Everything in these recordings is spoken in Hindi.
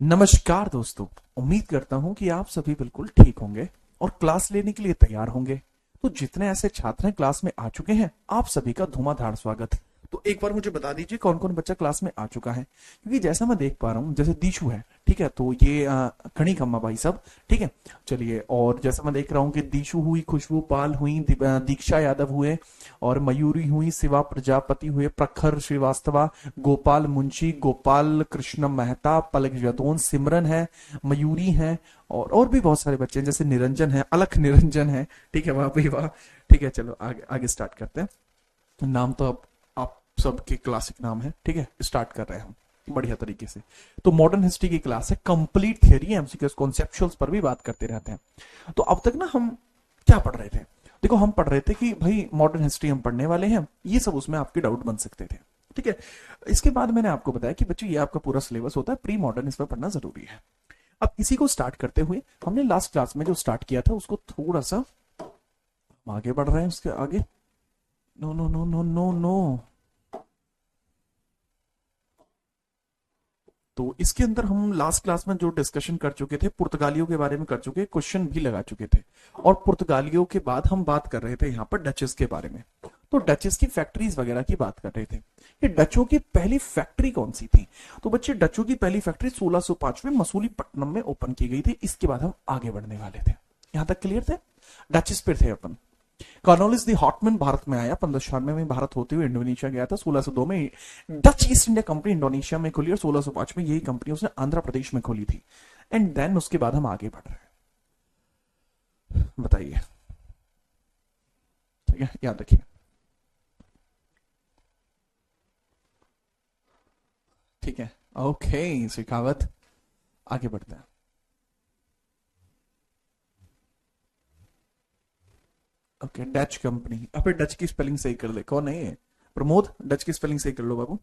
नमस्कार दोस्तों। उम्मीद करता हूं कि आप सभी बिल्कुल ठीक होंगे और क्लास लेने के लिए तैयार होंगे। तो जितने ऐसे छात्र हैं क्लास में आ चुके हैं, आप सभी का धुआंधार स्वागत। तो एक बार मुझे बता दीजिए कौन कौन बच्चा क्लास में आ चुका है, क्योंकि जैसा मैं देख पा रहा हूँ जैसे दीशु है, ठीक है, तो ये खड़ी खम्मा भाई सब, ठीक है। चलिए, और जैसा मैं देख रहा हूँ कि दीशु हुई, खुशबू पाल हुई, दीक्षा यादव हुए, और मयूरी हुई, शिवा प्रजापति हुए, प्रखर श्रीवास्तवा, गोपाल मुंशी, गोपाल कृष्ण मेहता, पलक जदौन, सिमरन है, मयूरी है, और भी बहुत सारे बच्चे हैं जैसे निरंजन है, अलख निरंजन है, ठीक है, वाह भाई वाह। ठीक है, चलो आगे आगे स्टार्ट करते हैं। नाम तो अब आप सबके क्लासिक नाम है, ठीक है, स्टार्ट कर रहे हैं हम बढ़िया तरीके से। तो मॉडर्न हिस्ट्री की क्लास है, कंप्लीट थियरी एमसीक्यूज कॉन्सेप्चुअल्स पर भी बात करते रहते हैं। तो अब तक ना हम क्या पढ़ रहे थे? देखो, हम पढ़ रहे थे कि भाई मॉडर्न हिस्ट्री हम पढ़ने वाले हैं, ये सब उसमें आपके डाउट बन सकते थे, ठीक है। इसके बाद मैंने आपको बताया कि बच्चों ये आपका पूरा सिलेबस होता है, प्री मॉडर्न इस पर पढ़ना जरूरी है। अब इसी को स्टार्ट करते हुए हमने लास्ट क्लास में जो स्टार्ट किया था उसको थोड़ा सा हम आगे बढ़ रहे हैं, उसके आगे। No no no no no no. तो इसके अंदर हम लास्ट क्लास में जो डिस्कशन कर चुके थे, पुर्तगालियों के बारे में कर चुके, क्वेश्चन भी लगा चुके थे। और पुर्तगालियों के बाद हम बात कर रहे थे यहाँ पर डचेस के बारे में। तो डचेस की फैक्ट्रीज वगैरह की बात कर रहे थे। ये डचों की पहली फैक्ट्री कौन सी थी? तो बच्चे, डचों की पहली फैक्ट्री 1605 में मसूलीपट्टनम में ओपन की गई थी। इसके बाद हम आगे बढ़ने वाले थे। यहां तक क्लियर थे? डचेस पे थे अपन। कॉर्नवालिस दी हॉटमैन भारत में आया, 1596 में भारत होते हुए इंडोनेशिया गया था, 1602 में Dutch East India company Indonesia में खुली, और 1605 में यही कंपनी उसने आंध्र प्रदेश में खोली थी। एंड देन उसके बाद हम आगे बढ़ रहे हैं। बताइए, ठीक है, याद रखिए। ठीक है, ओके शेखावत, आगे बढ़ते हैं। Okay, Dutch company. अब डच की स्पेलिंग सही कर ले, कौन है ये? प्रमोद, डच की स्पेलिंग सही कर लो बाबू।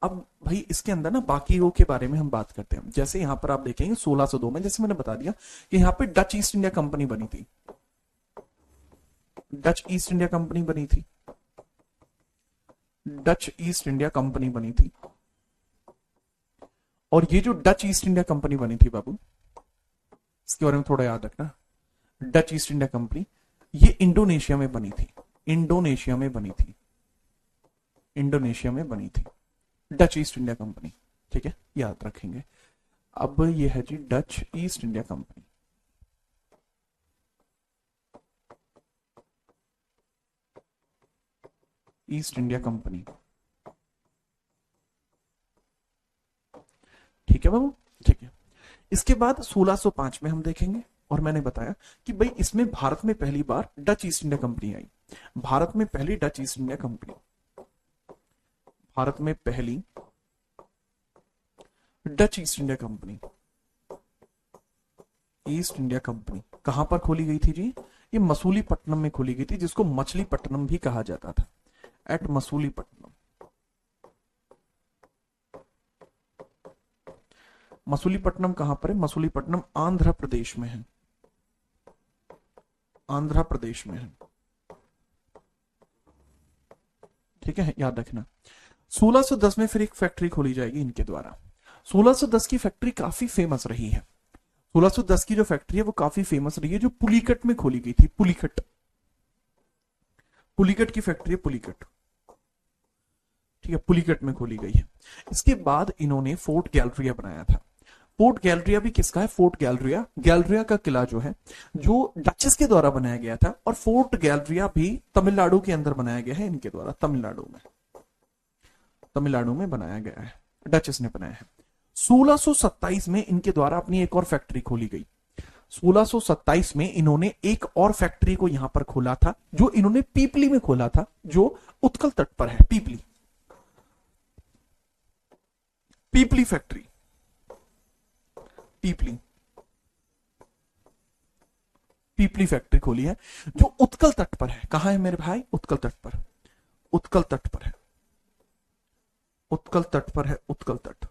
अब भाई इसके अंदर ना बाकियों के बारे में हम बात करते हैं। जैसे यहाँ पर आप देखेंगे 1602 में, जैसे मैंने बता दिया कि यहाँ पे डच ईस्ट इंडिया कंपनी बनी थी। डच ईस्ट इंडिया कंपनी बनी थी। डच ईस्ट इंडिया कंपनी बनी थी। और ये जो डच ईस्ट इंडिया कंपनी बनी थी बाबू, इसके बारे में थोड़ा याद रखना। डच ईस्ट इंडिया कंपनी ये इंडोनेशिया में बनी थी। इंडोनेशिया में बनी थी। इंडोनेशिया में बनी थी डच ईस्ट इंडिया कंपनी, ठीक है, याद रखेंगे। अब ये है जी Dutch East India Company. East India Company, ठीक है बाबू, ठीक है। इसके बाद 1605 में हम देखेंगे, और मैंने बताया कि भाई इसमें भारत में पहली बार डच ईस्ट इंडिया कंपनी आई। भारत में पहली Dutch East India company, Bharat में पहली Dutch East India Company, East India company कहां पर खोली गई थी जी? ये मसूलीपट्टनम में खोली गई थी, जिसको मछलीपट्टनम भी कहा जाता था। एट मसूलीपट्टनम। मसूलीपट्टनम कहां पर है? मसूलीपट्टनम आंध्र प्रदेश में है। आंध्र प्रदेश में है, ठीक है, याद रखना। 1610 में फिर एक फैक्ट्री खोली जाएगी इनके द्वारा। 1610 की फैक्ट्री काफी फेमस रही है। 1610 की जो फैक्ट्री है वो काफी फेमस रही है, जो पुलिकट में खोली गई थी। पुलिकट, पुलिकट की फैक्ट्री है, पुलिकट, ठीक है, पुलिकट में खोली गई है। इसके बाद इन्होंने फोर्ट गैलरिया बनाया था। फोर्ट गैलरिया भी किसका है? फोर्ट गैलरिया, गैलरिया का किला जो है, जो डचेस के द्वारा बनाया गया था। और फोर्ट गैलरिया भी तमिलनाडु के अंदर बनाया गया है इनके द्वारा, तमिलनाडु में, तमिलनाडु में बनाया गया है, डचेस ने बनाया है। 1627 में इनके द्वारा अपनी एक और फैक्ट्री खोली गई। 1627 में इन्होंने एक और फैक्ट्री को यहां पर खोला था, जो इन्होंने पीपली में खोला था, जो उत्कल तट पर है। पीपली, पीपली फैक्ट्री, पीपली, पीपली फैक्ट्री खोली है, जो उत्कल तट पर है। कहां है मेरे भाई? उत्कल तट पर, उत्कल तट पर है, उत्कल तट पर है, उत्कल तट।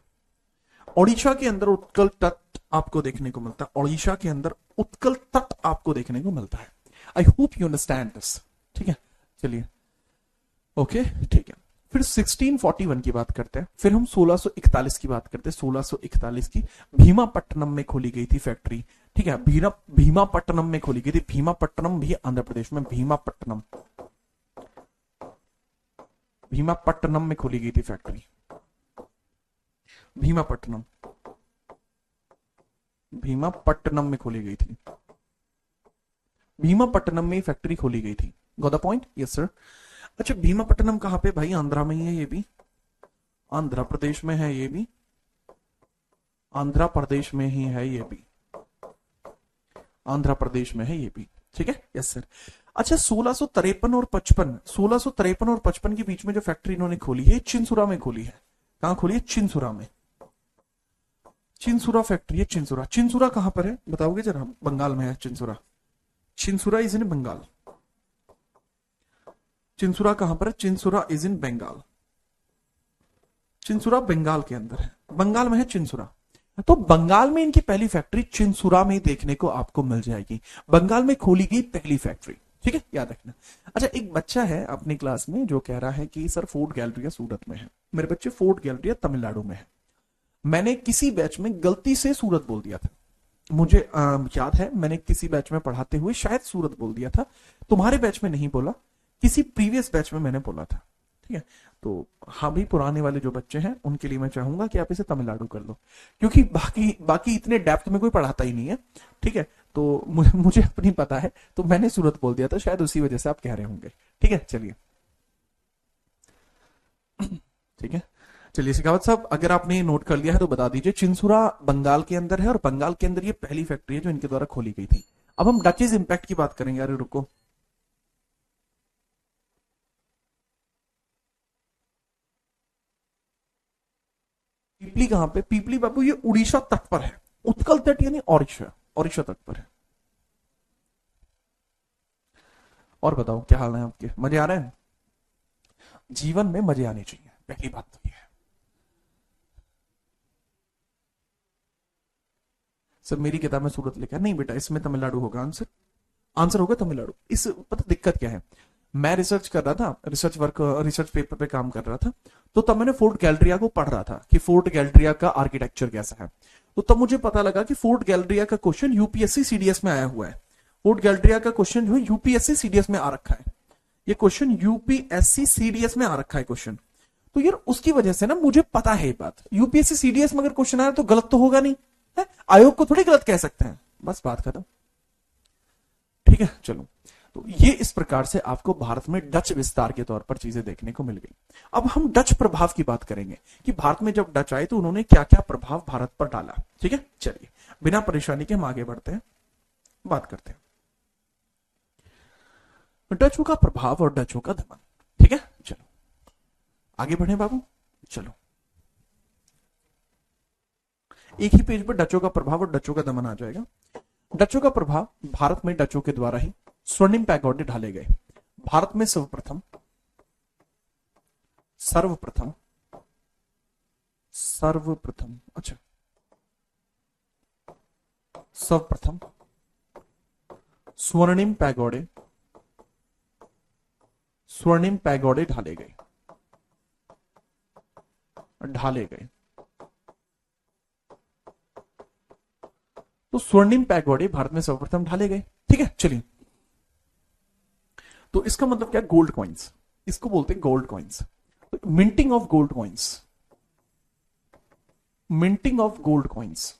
ओडिशा के अंदर उत्कल तट आपको देखने को मिलता है। ओडिशा के अंदर उत्कल तट आपको देखने को मिलता है। I hope you understand this, ठीक है, चलिए, ओके, ठीक है। फिर 1641 की बात करते हैं, फिर हम 1641 की बात करते हैं। 1641 की भीमापट्टनम में खोली गई थी फैक्ट्री। ठीक है, भीमापट्टनम में खोली गई थी। भीमापट्टनम भी आंध्र प्रदेश में, भीमापट्टनम, भीमापट्टनम में खोली गई थी फैक्ट्री। भीमापट्टनम, भीमापट्टनम में खोली गई थी। भीमापट्टनम में फैक्ट्री खोली गई थी। Got the point? Yes sir. अच्छा, भीमापट्टनम कहां पे भाई? आंध्रा में ही है ये भी, आंध्र प्रदेश में है ये भी, आंध्र प्रदेश में ही है ये भी, आंध्र प्रदेश में है ये भी। ठीक है, यस सर। अच्छा, 1653 और 55, 1653 और 55 के बीच में जो फैक्ट्री इन्होंने खोली है, चिंसुरा में खोली है। कहां खोली है? चिंसुरा में। चिंसुरा फैक्ट्री है, चिंसुरा। चिंसुरा कहां पर है बताओगे जरा? बंगाल में है चिंसुरा। Chinsurah is in Bengal. चिंसुरा कहां पर है? Chinsurah is in Bengal. चिंसुरा बंगाल के अंदर है, बंगाल में है चिंसुरा। तो बंगाल में इनकी पहली फैक्ट्री चिंसुरा में देखने को आपको मिल जाएगी। बंगाल में खोली गई पहली फैक्ट्री। ठीक है, याद रखना। अच्छा, एक बच्चा है अपनी क्लास में जो कह रहा है कि सर फोर्ट गैलरिया सूरत में है। मेरे बच्चे, फोर्ट गैलरिया तमिलनाडु में है। मैंने किसी बैच में गलती से सूरत बोल दिया था। मुझे याद है मैंने किसी बैच में पढ़ाते हुए शायद सूरत बोल दिया था। तुम्हारे बैच में नहीं बोला, किसी प्रीवियस बैच में मैंने बोला था। ठीक है, तो हाँ भाई, पुराने वाले जो बच्चे हैं उनके लिए मैं चाहूंगा कि आप इसे तमिलनाडु कर लो, क्योंकि बाकी बाकी इतने डेप्थ में कोई पढ़ाता ही नहीं है। ठीक है, तो मुझे अपनी पता है, तो मैंने सूरत बोल दिया था, शायद उसी वजह से आप कह रहे होंगे। ठीक है, चलिए। ठीक है, चलिए शेखावत साहब, अगर आपने ये नोट कर लिया है तो बता दीजिए। चिंसुरा बंगाल के अंदर है और बंगाल के अंदर ये पहली फैक्ट्री है जो इनके द्वारा खोली गई थी। अब हम डचेज इंपैक्ट की बात करेंगे। अरे रुको, पीपली कहां पे? पीपली बाबू ये उड़ीसा तट पर है। उत्कल तट यानी ओडिशा, ओडिशा तट पर है। और बताओ क्या हाल है आपके? मजे आ रहे हैं? जीवन में मजे आने चाहिए, पहली बात तो ये है। सर मेरी किताब में सूरत लिखा है, नहीं बेटा, इसमें तमिलनाडु होगा आंसर। आंसर होगा तमिलनाडु। इस पता दिक्कत क्या है, मैं रिसर्च कर रहा था, रिसर्च पेपर पे काम कर रहा था, तो तब मैंने फोर्ट गैलरिया को पढ़ रहा था कि फोर्ट गैलरिया का आर्किटेक्चर कैसा है। तो तब मुझे पता लगा कि फोर्ट गैलरिया का क्वेश्चन यूपीएससी सीडीएस में आया हुआ है। फोर्ट गैलरिया का क्वेश्चन जो है यूपीएससी सीडीएस में आ रखा है। ये क्वेश्चन यूपीएससी सीडीएस में आ रखा है क्वेश्चन। तो यार उसकी वजह से ना मुझे पता है ये बात, यूपीएससी सीडीएस में अगर क्वेश्चन आया तो गलत तो होगा नहीं है? आयोग को थोड़ी गलत कह सकते हैं। बस बात खत्म। ठीक है, चलो। तो ये इस प्रकार से आपको भारत में डच विस्तार के तौर पर चीजें देखने को मिल गई। अब हम डच प्रभाव की बात करेंगे कि भारत में जब डच आए तो उन्होंने क्या क्या प्रभाव भारत पर डाला। ठीक है, चलिए बिना परेशानी के हम आगे बढ़ते हैं, बात करते हैं डचों का प्रभाव और डचों का दमन। ठीक है, चलो आगे बढ़े बाबू, चलो। एक ही पेज पर डचों का प्रभाव और डचों का दमन आ जाएगा। डचों का प्रभाव, भारत में डचों के द्वारा ही स्वर्णिम पैगोडे ढाले गए। भारत में सर्वप्रथम सर्वप्रथम सर्वप्रथम अच्छा, सर्वप्रथम स्वर्णिम पैगोडे, स्वर्णिम पैगोडे ढाले गए, ढाले गए। तो स्वर्णिम पैगोडे भारत में सर्वप्रथम ढाले गए। ठीक है, चलिए। तो इसका मतलब क्या? गोल्ड कॉइन्स, इसको बोलते हैं gold coins. Minting of gold coins, minting of gold coins.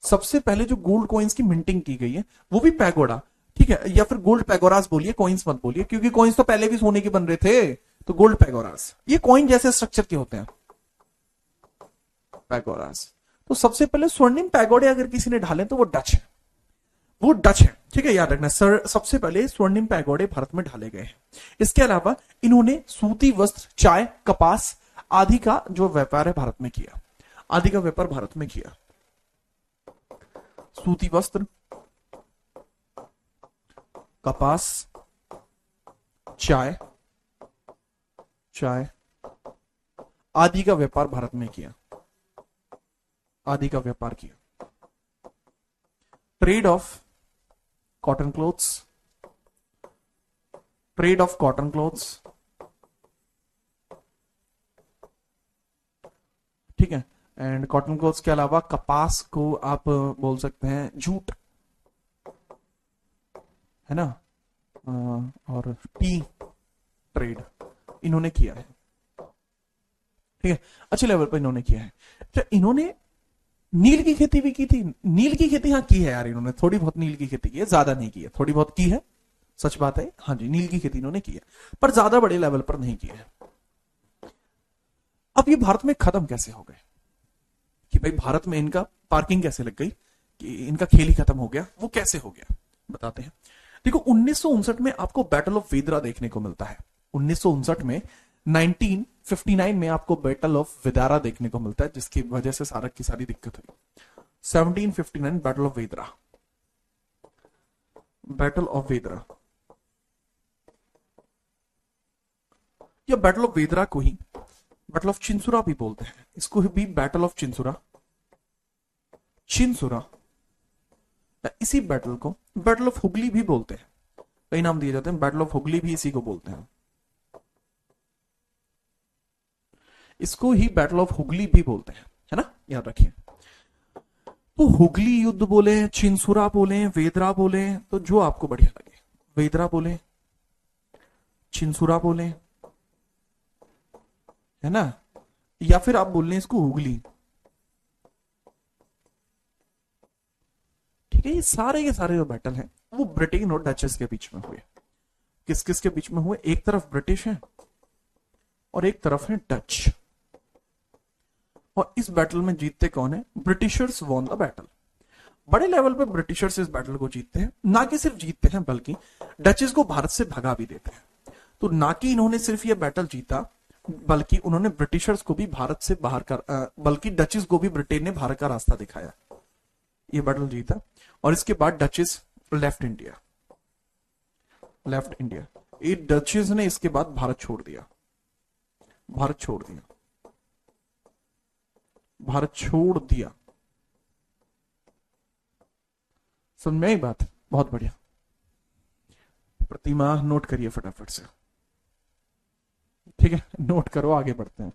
सबसे पहले जो गोल्ड कॉइन्स की मिंटिंग की गई है वो भी पैगोडा। ठीक है, या फिर गोल्ड पैगोरास बोलिए, कॉइन्स मत बोलिए, क्योंकि कॉइन्स तो पहले भी सोने के बन रहे थे। तो गोल्ड पैगोरास, ये कॉइन जैसे स्ट्रक्चर के होते हैं पैगोरास। तो सबसे पहले स्वर्णिम पैगोडे अगर किसी ने ढाले तो वो डच है, वो डच है। ठीक है, याद रखना सर, सबसे पहले स्वर्णिम पैगोडे भारत में ढाले गए हैं। इसके अलावा इन्होंने सूती वस्त्र, चाय, कपास आदि का जो व्यापार है भारत में किया, आदि का व्यापार भारत में किया। सूती वस्त्र, कपास, चाय, चाय आदि का व्यापार भारत में किया, आदि का व्यापार किया। Trade off cotton clothes, trade off cotton clothes, ठीक है। एंड कॉटन क्लॉथ्स के अलावा कपास को आप बोल सकते हैं जूट, है ना। और टी ट्रेड इन्होंने किया है, ठीक है, अच्छे लेवल पर इन्होंने किया है। तो इन्होंने नील की खेती भी की थी। नील की खेती हाँ की है यार, इन्होंने थोड़ी बहुत नील की खेती की है, ज्यादा नहीं की है, थोड़ी बहुत की है, सच बात है। हाँ जी, नील की खेती इन्होंने की है, पर ज्यादा बड़े लेवल पर नहीं की है। अब ये भारत में खत्म कैसे हो गए कि भाई भारत में इनका पार्किंग कैसे लग गई, कि इनका खेल ही खत्म हो गया, वो कैसे हो गया बताते हैं। देखो 1959 में आपको बैटल ऑफ वेदरा देखने को मिलता है। 1959 में 1959 में आपको बैटल ऑफ वेदारा देखने को मिलता है, जिसकी वजह से सारा की सारी दिक्कत हुई। 1759 बैटल ऑफ वेदरा, बैटल ऑफ वेदरा या बैटल ऑफ वेदरा को ही बैटल ऑफ चिंसुरा भी बोलते हैं, इसको भी बैटल ऑफ चिंसुरा, चिंसुरा, इसी बैटल को बैटल ऑफ हुगली भी बोलते हैं, कई नाम दिए जाते हैं, बैटल ऑफ हुगली भी इसी को बोलते हैं, इसको ही बैटल ऑफ हुगली भी बोलते हैं, है ना, याद रखिए। तो हुगली युद्ध बोले, चिंसुरा बोले, वेदरा बोले, तो जो आपको बढ़िया लगे, वेदरा बोले, चिंसुरा बोले, है ना, या फिर आप बोल लें इसको हुगली, ठीक है। ये सारे के सारे जो बैटल हैं वो ब्रिटेन और डचेस के बीच में हुए। किस किस के बीच में हुए, एक तरफ ब्रिटिश है और एक तरफ है डच, और इस बैटल में जीतते कौन है, ब्रिटिशर्स वॉन द बैटल। बड़े लेवल पे ब्रिटिशर्स इस बैटल को जीतते हैं, ना कि सिर्फ जीतते हैं बल्कि डचेस को भारत से भगा भी देते हैं। तो ना कि इन्होंने सिर्फ ये बैटल जीता, बल्कि उन्होंने ब्रिटिशर्स को भी भारत से बाहर कर, बल्कि डचेस को भी ब्रिटेन ने भारत का रास्ता दिखाया, ये बैटल जीता। और इसके बाद duchess left India, left India, ये डचेस ने इसके बाद भारत छोड़ दिया, भारत छोड़ दिया, भारत छोड़ दिया, समझ में आई बात, बहुत बढ़िया। प्रतिमा नोट करिए फटाफट से, ठीक है, नोट करो, आगे बढ़ते हैं।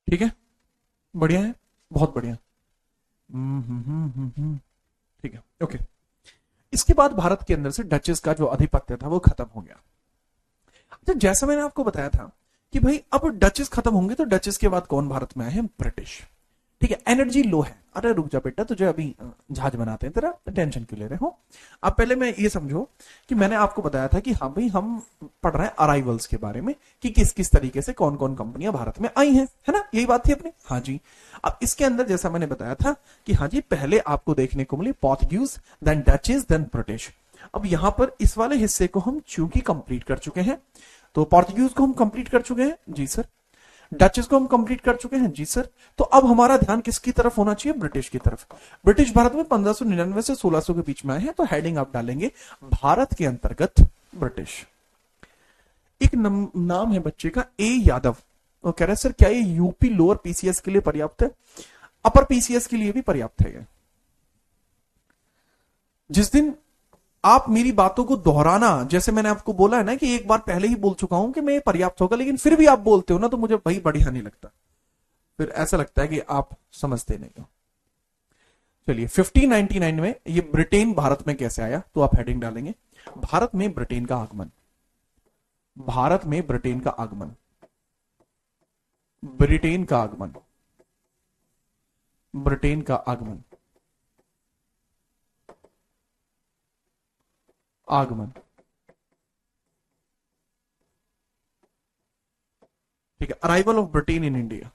ठीक है, बढ़िया है, बहुत बढ़िया। ठीक है, ओके। इसके बाद भारत के अंदर से डचेस का जो आधिपत्य था वो खत्म हो गया। अच्छा, जैसा मैंने आपको बताया था कि भाई अब डचेस खत्म होंगे तो डचेस के बाद कौन भारत में आए हैं, ब्रिटिश, ठीक है। एनर्जी लो है, अरे रुक जा बेटा, तुझे अभी जहाज बनाते हैं, तेरा टेंशन क्यों ले रहे हो। अब पहले मैं ये समझो कि मैंने आपको बताया था कि हाँ भाई हम पढ़ रहे हैं अराइवल्स के बारे में, कि किस किस तरीके से कौन कौन कंपनियां भारत में आई हैं, है ना, यही बात थी अपनी, हाँ जी। अब इसके अंदर जैसा मैंने बताया था कि हाँ जी पहले आपको देखने को मिली Portuguese, then Dutches, then British. अब यहां पर इस वाले हिस्से को हम चूंकि कंप्लीट कर चुके हैं, तो पोर्तुगीज को हम कंप्लीट कर चुके हैं जी सर, डचेस को हम कंप्लीट कर चुके हैं जी सर। तो अब हमारा ध्यान किसकी तरफ होना चाहिए, ब्रिटिश की तरफ। ब्रिटिश भारत में 1599 से 1600 के बीच में आए हैं, तो हेडिंग आप डालेंगे भारत के अंतर्गत ब्रिटिश। एक नाम है बच्चे का ए यादव, वो कह रहे हैं सर क्या ये यूपी लोअर पीसीएस के लिए पर्याप्त है, अपर पीसीएस के लिए भी पर्याप्त है। जिस दिन आप मेरी बातों को दोहराना, जैसे मैंने आपको बोला है ना कि एक बार पहले ही बोल चुका हूं कि मैं पर्याप्त होगा, लेकिन फिर भी आप बोलते हो ना, तो मुझे भाई बढ़िया नहीं लगता, फिर ऐसा लगता है कि आप समझते नहीं हो। चलिए 1599 में ये ब्रिटेन भारत में कैसे आया, तो आप हेडिंग डालेंगे भारत में ब्रिटेन का आगमन। भारत में ब्रिटेन का आगमन, ब्रिटेन का आगमन, ब्रिटेन का आगमन, आगमन। ठीक है, arrival of Britain in India,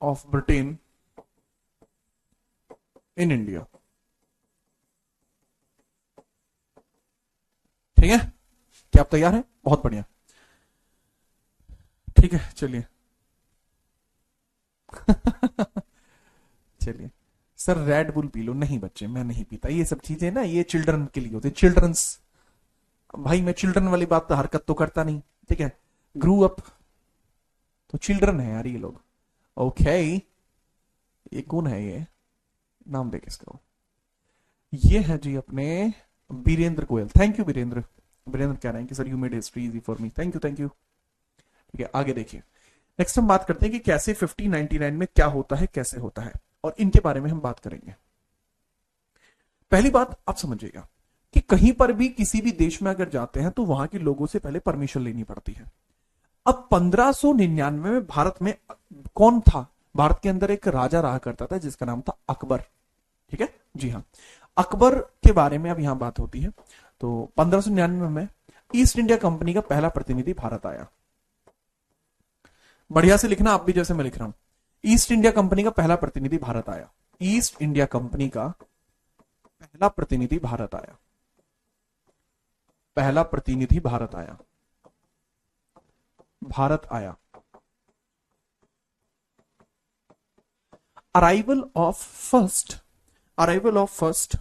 of Britain in India. ठीक है, क्या आप तैयार हैं? बहुत बढ़िया। ठीक है, चलिए चलिए sir red bull P low. नहीं बच्चे, मैं नहीं पीता ये सब चीजें ना, ये चिल्ड्रन के लिए होते, चिल्ड्रंस। भाई मैं चिल्ड्रन वाली बात तो हरकत तो करता नहीं, ठीक है। ग्रू अप तो चिल्ड्रन है यार ये लोग। ओके, ये कौन है? ये नाम देख इसका, ये है जी अपने बीरेंद्र गोयल। Thank you Birendra. बीरेंद्र कह रहे हैं कि sir you made history easy for me. Thank you, thank you. ठीक है, आगे देखिए। नेक्स्ट हम बात करते हैं कि कैसे 1599 में क्या होता है, कैसे होता है, और इनके बारे में हम बात करेंगे। पहली बात आप समझिएगा कि कहीं पर भी किसी भी देश में अगर जाते हैं तो वहां के लोगों से पहले परमिशन लेनी पड़ती है। अब 1599 में भारत में कौन था? भारत के अंदर एक राजा रहा करता था जिसका नाम था अकबर। ठीक है जी हाँ, अकबर के बारे में अब यहां बात होती है। तो 1599 में ईस्ट इंडिया कंपनी का पहला प्रतिनिधि भारत आया। बढ़िया से लिखना आप भी, जैसे मैं लिख रहा हूं। ईस्ट इंडिया कंपनी का पहला प्रतिनिधि भारत आया। ईस्ट इंडिया कंपनी का पहला प्रतिनिधि भारत आया। पहला प्रतिनिधि भारत आया, भारत आया। Arrival of first, arrival of first,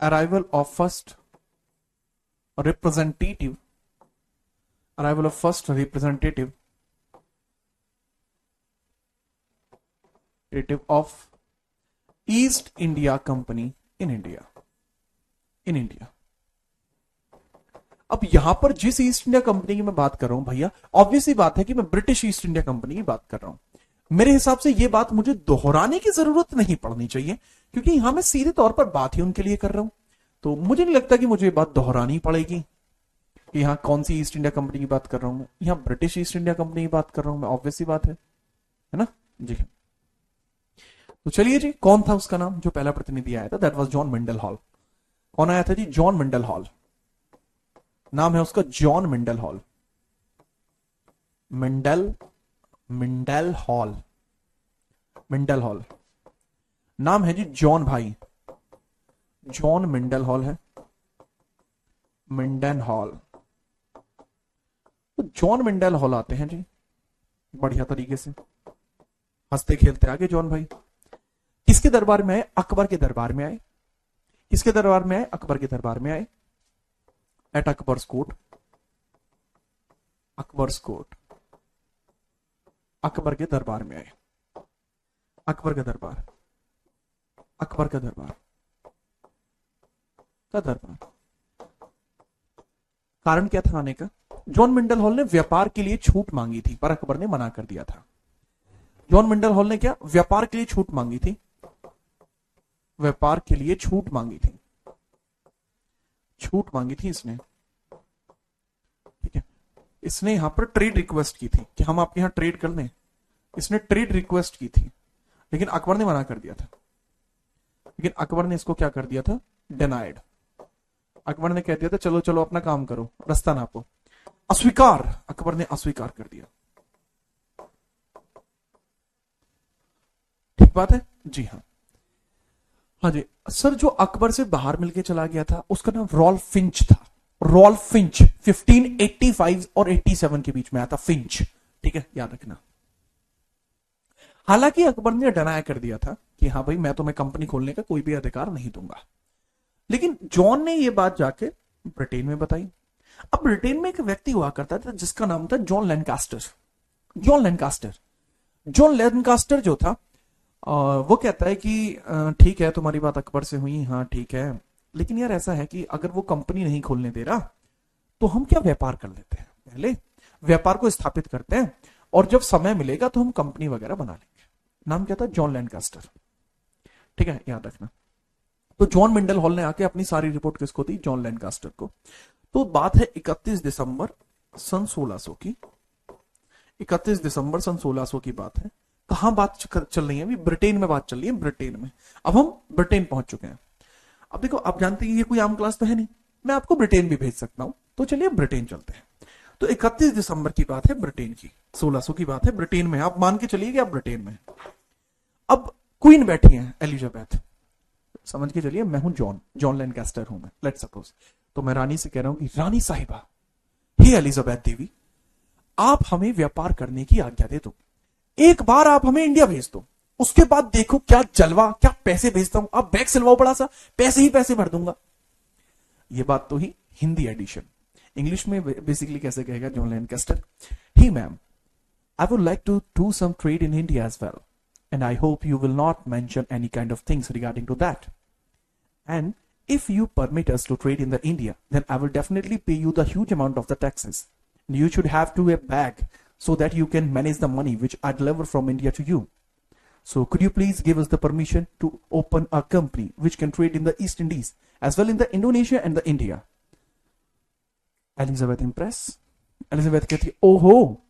arrival of first representative, arrival of first representative of East India Company in India, in India। अब यहां पर जिस ईस्ट इंडिया कंपनी की मैं बात कर रहा हूं भैया, ऑब्वियसली बात है कि मैं ब्रिटिश ईस्ट इंडिया कंपनी की बात कर रहा हूं। मेरे हिसाब से यह बात मुझे दोहराने की जरूरत नहीं पड़नी चाहिए, क्योंकि यहां मैं सीधे तौर पर बात ही उनके लिए कर रहा हूं। तो मुझे नहीं लगता कि मुझे ये बात दोहरानी पड़ेगी कि यहां कौन सी ईस्ट इंडिया कंपनी की बात कर रहा हूं मैं। यहां ब्रिटिश ईस्ट इंडिया कंपनी की बात कर रहा हूं मैं, ऑब्वियस सी बात है ना जी। तो चलिए जी, कौन था उसका नाम जो पहला प्रतिनिधि आया था? That was John Mendel hall. कौन आया था जी? John Mendel hall. नाम है उसका John Mendel hall. Mendel, Mendel hall, Mendel hall. नाम है जी जॉन भाई, जॉन मेंडल हॉल है, मेंडन हॉल। तो जॉन मेंडल हॉल आते हैं जी बढ़िया तरीके से, हंसते खेलते आगे जॉन भाई। किसके दरबार में आए? अकबर के दरबार में आए। किसके दरबार में आए? अकबर के दरबार में आए। At Akbar's court, Akbar's court, Akbar के दरबार में आए। अकबर का दरबार, अकबर का दरबार, का दरबार। कारण क्या था आने का? जॉन मेंडल हॉल ने व्यापार के लिए छूट मांगी थी, पर अकबर ने मना कर दिया था। जॉन मेंडल हॉल ने क्या? व्यापार के लिए छूट मांगी थी, व्यापार के लिए छूट मांगी थी, छूट मांगी थी इसने। ठीक है, इसने यहां पर ट्रेड रिक्वेस्ट की थी कि हम आपके यहां ट्रेड कर लें। इसने ट्रेड रिक्वेस्ट की थी, लेकिन अकबर ने मना कर दिया था। लेकिन अकबर ने इसको क्या कर दिया था? डिनाइड। अकबर ने कह दिया था चलो चलो अपना काम करो, रास्ता नापो। अस्वीकार, अकबर ने अस्वीकार कर दिया। ठीक बात है जी हाँ। हाँ जी सर, जो अकबर से बाहर मिलके चला गया था उसका नाम रॉल्फ फिंच था। रॉल्फ फिंच 1585 और 87 के बीच में आया था फिंच। ठीक है, याद रखना। हालांकि अकबर ने डिनाई कर दिया था कि हाँ भाई मैं तुम्हें कंपनी खोलने का कोई भी अधिकार नहीं दूंगा, लेकिन जॉन ने यह बात जाके ब्रिटेन में बताई। अब ब्रिटेन में एक व्यक्ति हुआ करता था जिसका नाम था जॉन लैनकास्टर। जॉन लैनकास्टर, जॉन लैनकास्टर जो था वो कहता है कि ठीक है तुम्हारी बात अकबर से हुई, हाँ ठीक है, लेकिन यार ऐसा है कि अगर वो कंपनी नहीं खोलने दे रहा तो हम क्या व्यापार कर लेते हैं। पहले व्यापार को स्थापित करते हैं, और जब समय मिलेगा तो हम कंपनी वगैरह बना लेंगे। नाम क्या था? John Lancaster. ठीक है, याद रखना। तो जॉन मिंडल हॉल ने आके अपनी सारी रिपोर्ट किसको दी? जॉन लैंकास्टर को। तो बात है 31 दिसंबर सन 1600 की। 31 दिसंबर सन 1600 की बात है। कहां बात चल रही है? अभी ब्रिटेन में बात चल रही है, ब्रिटेन में। अब हम ब्रिटेन पहुंच चुके हैं। अब देखो, आप जानते हैं ये कोई आम क्लास तो है नहीं, मैं आपको ब्रिटेन भी भेज सकता हूं। तो चलिए ब्रिटेन चलते हैं। तो 31 दिसंबर की बात है, ब्रिटेन की, 1600 की बात है, ब्रिटेन में। आप मान के चलिए कि आप ब्रिटेन में। अब क्वीन बैठी है एलिजाबेथ, समझ के चलिए मैं हूं जॉन, जॉन लैंकास्टर हूं मैं, लेट्स सपोज। तो मैं रानी से कह रहा हूं कि रानी साहिबा, हे एलिजाबेथ देवी, आप हमें व्यापार करने की आज्ञा दे दो। एक बार आप हमें इंडिया भेज दो, उसके बाद देखो क्या जलवा, क्या पैसे भेजता हूं। आप बैग सिलवाओ बड़ा सा, पैसे ही पैसे भर दूंगा। ये बात तो ही हिंदी एडिशन। इंग्लिश में बेसिकली कैसे कहेगा John Lancaster? He ma'am, I would like to do some trade in India as well, and I hope you will not mention any kind of things regarding to that. And if you permit us to trade in the India, then I will definitely pay you the huge amount of the taxes. And you should have to a bag so that you can manage the money which I deliver from India to you. So could you please give us the permission to open a company which can trade in the East Indies as well in the Indonesia and the India? Elizabeth impress? Elizabeth कहती है, ओहो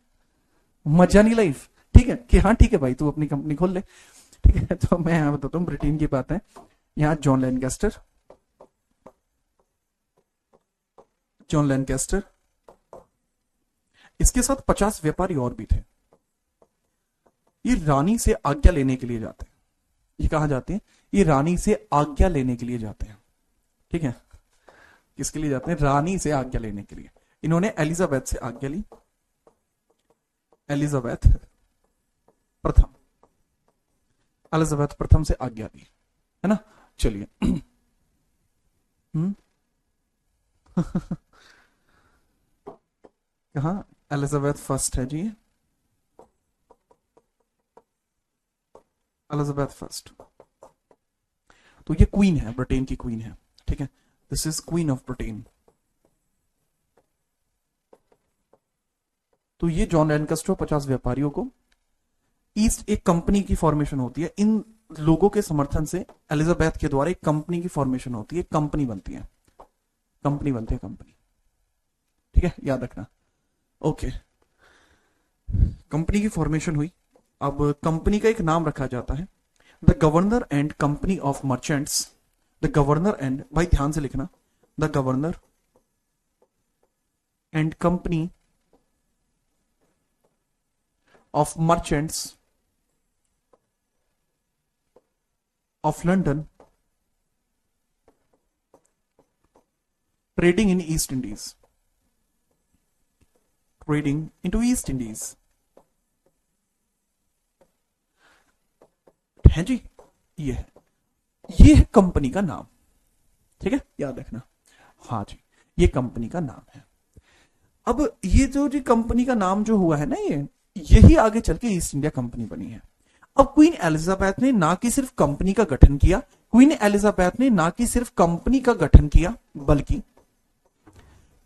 मजा नहीं लाइफ। ठीक है कि हाँ ठीक है भाई, तू अपनी कंपनी खोल ले। ठीक है, तो मैं यहां बताता हूँ ब्रिटेन की बात है। यहां जॉन लैंकास्टर, जॉन लैंकास्टर, इसके साथ 50 व्यापारी और भी थे। ये रानी से आज्ञा लेने के लिए जाते हैं। ये कहां जाते हैं? ये रानी से आज्ञा लेने के लिए जाते हैं। ठीक है, किसके लिए जाते हैं? रानी से आज्ञा लेने के लिए। इन्होंने एलिजाबेथ से आज्ञा ली, एलिजाबेथ प्रथम, एलिजाबेथ प्रथम से आज्ञा ली, है ना। चलिए कहा एलिजाबेथ फर्स्ट है जी, एलिजाबेथ फर्स्ट। तो ये क्वीन है, ब्रिटेन की क्वीन है। ठीक है, this is queen of Britain. तो ये जॉन लैंकास्टर 50 व्यापारियों को ईस्ट, एक कंपनी की फॉर्मेशन होती है। इन लोगों के समर्थन से एलिजाबेथ के द्वारा एक कंपनी की फॉर्मेशन होती है, कंपनी बनती है, कंपनी बनती है, कंपनी। ठीक है, याद रखना। ओके, कंपनी की फॉर्मेशन हुई। अब कंपनी का एक नाम रखा जाता है, the governor and company of merchants. The governor and, भाई ध्यान से लिखना, the governor and company of merchants of London trading in East Indies, trading into East Indies। है जी, ये है कंपनी का नाम। ठीक है, याद रखना। हाँ जी, ये कंपनी का नाम है। अब ये जो जी कंपनी का नाम जो हुआ है ना, यही आगे चल के ईस्ट इंडिया कंपनी बनी है। अब क्वीन एलिजाबेथ ने ना कि सिर्फ कंपनी का गठन किया, क्वीन एलिजाबेथ ने ना कि सिर्फ कंपनी का गठन किया, बल्कि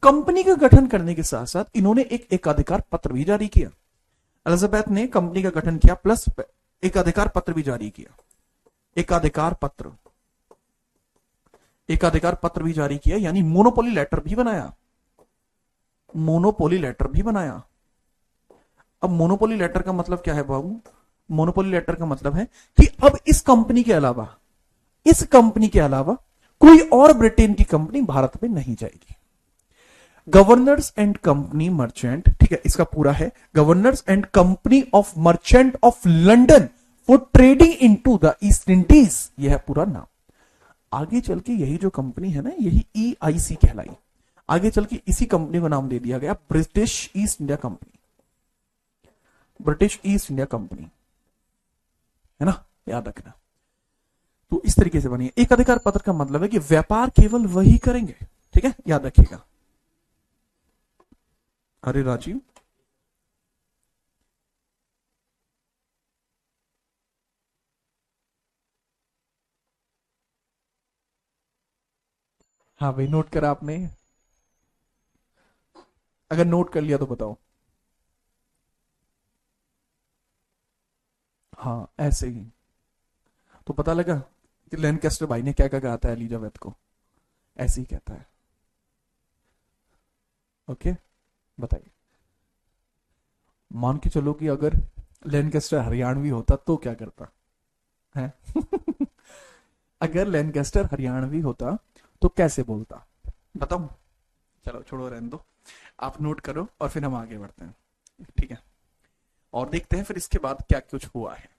कंपनी का गठन करने के साथ साथ इन्होंने एक एकाधिकार पत्र भी जारी किया। एलिजाबेथ ने कंपनी का गठन किया प्लस एकाधिकार पत्र भी जारी किया। एकाधिकार पत्र, एकाधिकार पत्र भी जारी किया, यानी मोनोपोली लेटर भी बनाया, मोनोपोली लेटर भी बनाया। अब मोनोपोली लेटर का मतलब क्या है बाबू? मोनोपोली लेटर का मतलब है कि अब इस कंपनी के अलावा, इस कंपनी के अलावा कोई और ब्रिटेन की कंपनी भारत में नहीं जाएगी। गवर्नर्स एंड कंपनी मर्चेंट, ठीक है, इसका पूरा है governors and company of merchant of London for trading into the east Indies, यह है पूरा नाम। आगे चल के यही जो कंपनी है ना, यही EIC कहलाई। आगे चल के इसी कंपनी को नाम दे दिया गया British east India company, British east India company, है ना, याद रखना। तो इस तरीके से बनी है। एक अधिकार पत्र का मतलब है कि व्यापार केवल वही करेंगे। ठीक है, याद रखिएगा। अरे राजीव, हाँ भाई, नोट करा आपने? अगर नोट कर लिया तो बताओ। हाँ ऐसे ही। तो पता लगा कि लैनकेस्टर भाई ने क्या क्या कहा था एलिजाबेथ को, ऐसे ही कहता है। ओके, बताइए। मान के चलो कि अगर लैनकेस्टर हरियाणवी होता तो क्या करता है? अगर लैनकेस्टर हरियाणवी होता तो कैसे बोलता, बताऊं? चलो छोड़ो, रहने दो, आप नोट करो और फिर हम आगे बढ़ते हैं, ठीक है? और देखते हैं फिर इसके बाद क्या कुछ हुआ है।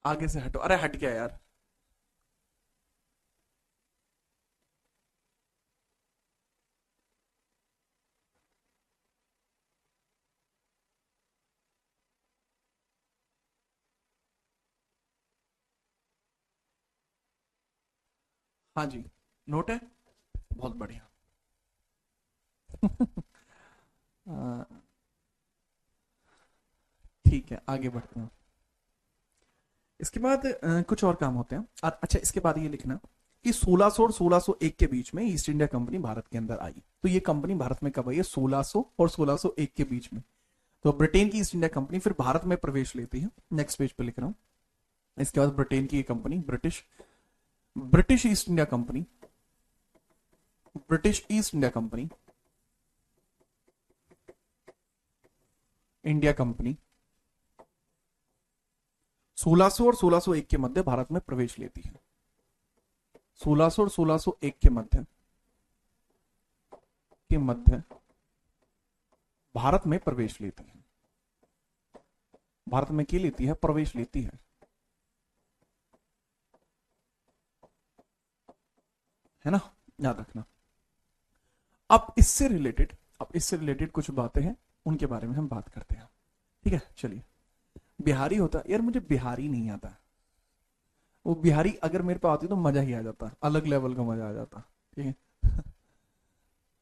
आगे से हटो, अरे हट गया यार। हाँ जी, नोट है, बहुत बढ़िया। आ, ठीक है, आगे बढ़ते हैं। इसके बाद कुछ और काम होते हैं। अच्छा, इसके बाद ये लिखना कि 1600 और 1601 के बीच में ईस्ट इंडिया कंपनी भारत के अंदर आई। तो ये कंपनी भारत में कब आई है? 1600 और 1601 के बीच में। तो ब्रिटेन की ईस्ट इंडिया कंपनी फिर भारत में प्रवेश लेती है। नेक्स्ट पेज पे लिख रहा हूं। इसके बाद ब्रिटेन की ये company, British British east India company, British east India company, India company 1600 और 1601 के मध्य भारत में प्रवेश लेती है। 1600 और 1601 के मध्य भारत में प्रवेश लेती है। भारत में क्या लेती है? प्रवेश लेती है ना, याद रखना। अब इससे रिलेटेड कुछ बातें हैं, उनके बारे में हम बात करते हैं, ठीक है? चलिए। बिहारी होता, यार मुझे बिहारी नहीं आता। वो बिहारी अगर मेरे पे आती तो मजा ही आ जाता, अलग लेवल का मजा आ जाता, ठीक है?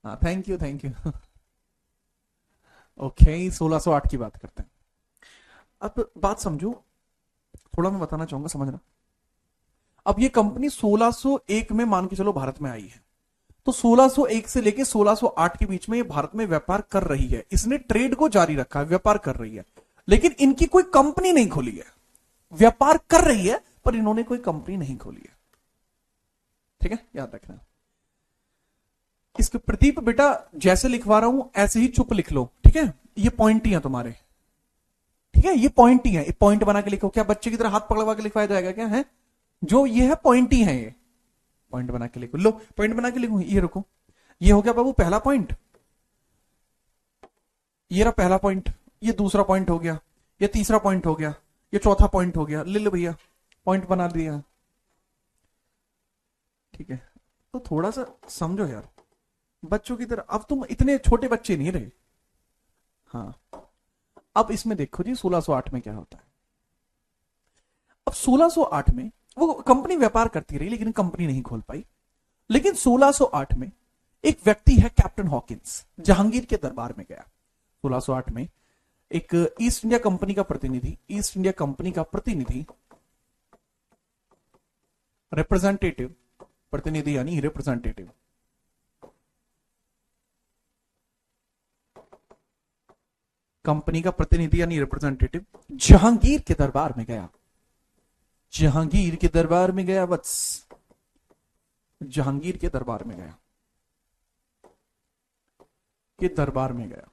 हाँ, thank you thank you. Okay, 1608 की बात करते हैं। अब बात समझो, थोड़ा मैं बताना चाहूंगा, समझना। अब ये कंपनी 1601 में मान के चलो भारत में आई है। तो 1601 से लेके 1608 के बीच में ये भारत में व्यापार कर रही है। इसने ट्रेड को जारी रखा है, व्यापार कर रही है, लेकिन इनकी कोई कंपनी नहीं खोली है। व्यापार कर रही है पर इन्होंने कोई कंपनी नहीं खोली है, ठीक है? याद रखना। इसके प्रदीप बेटा जैसे लिखवा रहा हूं ऐसे ही चुप लिख लो, ठीक है? ये पॉइंट ही है तुम्हारे, ठीक है? ये पॉइंट ही है, पॉइंट बना के लिखो। क्या बच्चे की तरह हाथ पकड़वा के लिखवाया जाएगा क्या? है जो ये है पॉइंट ही है, ये पॉइंट बना के लिखो। लो पॉइंट बना के लिखो, ये रुको। ये हो गया बाबू पहला पॉइंट, ये रहा पहला पॉइंट। ये दूसरा पॉइंट हो गया, ये तीसरा पॉइंट हो गया, ये चौथा पॉइंट हो गया। ले लो भैया, पॉइंट बना दिया, ठीक है? तो थोड़ा सा समझो यार, बच्चों की तरह। अब तुम इतने छोटे बच्चे नहीं रहे। हाँ, अब इसमें देखो जी 1608 में क्या होता है। अब 1608 में वो कंपनी व्यापार करती रही लेकिन कंपनी नहीं खोल पाई। लेकिन 1608 में एक व्यक्ति है कैप्टन हॉकिंस, जहांगीर के दरबार में गया। 1608 में एक ईस्ट इंडिया कंपनी का प्रतिनिधि, ईस्ट इंडिया कंपनी का प्रतिनिधि, रिप्रेजेंटेटिव, प्रतिनिधि यानी रिप्रेजेंटेटिव, कंपनी का प्रतिनिधि यानी रिप्रेजेंटेटिव जहांगीर के दरबार में गया। जहांगीर के दरबार में गया वत्स, जहांगीर के दरबार में गया, के दरबार में गया।